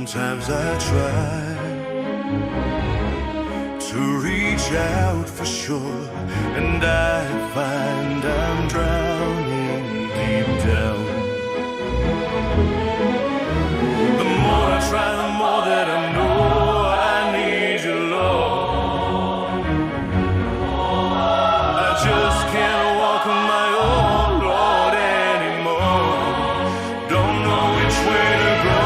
Sometimes I try to reach out for shore, and I find I'm drowning deep down. The more I try, the more that I know I need you, Lord. I just can't walk on my own, Lord, anymore. Don't know which way to go.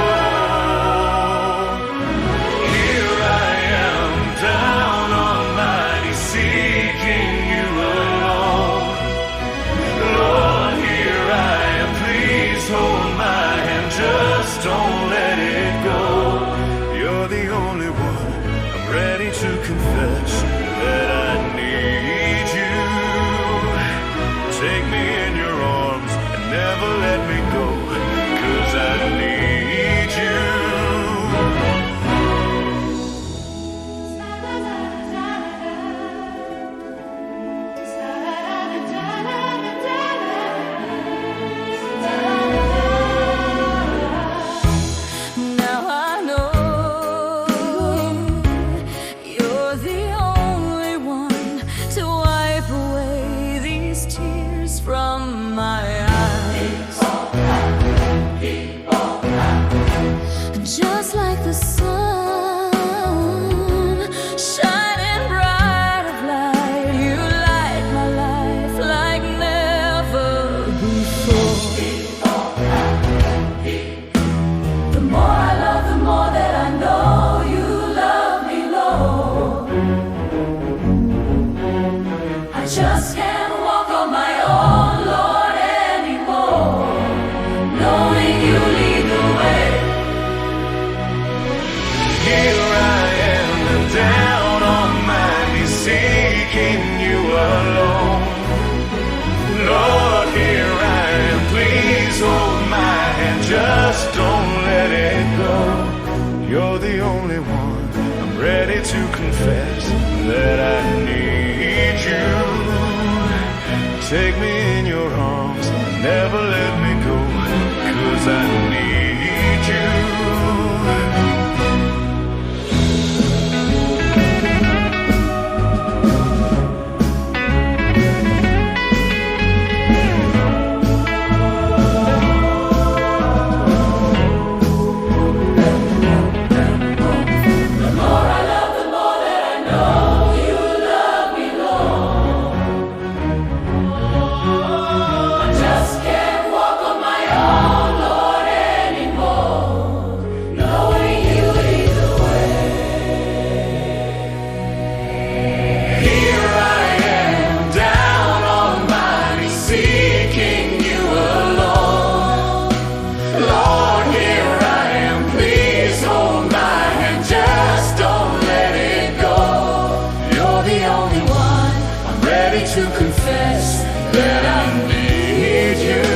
Here I am, down on my knees, seeking you alone. Lord, here I am, please hold my hand, just don't let it go. You're the only one, I'm ready to confess that I need you. Take me in your arms and never let me go, 'cause I need you. Now I know you're the only one to wipe away these tears from my eyes. Just like the sun shining bright of light, you light my life like never before. The more I love, the more that I know you love me, Lord. I just can't walk on my own, Lord, anymore. Knowing you lead the way. Here I am, down on my knees, seeking you alone. Lord, here I am, please hold my hand, just don't let it go. You're the only one, I'm ready to confess that I need you. Take me in your arms, never let me go, 'cause I need you. The more I love, the more that I know you love me, Lord. I just can't walk on my own, Lord, anymore. Knowing you lead the way. Here I am, down on my knees, seeking you alone. Lord, here I am, please hold my hand, just don't let it go. You're the only one, I'm ready to confess that I need you.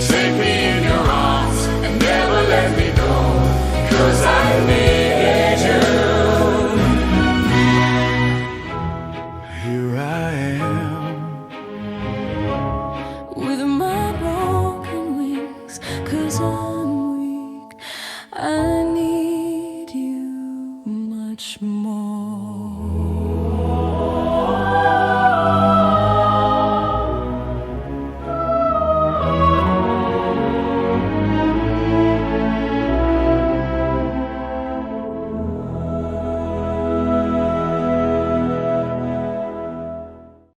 Take me in your arms and never let me go, 'cause I need you. Here I am. With my broken wings, 'cause I'm weak, I need you much more.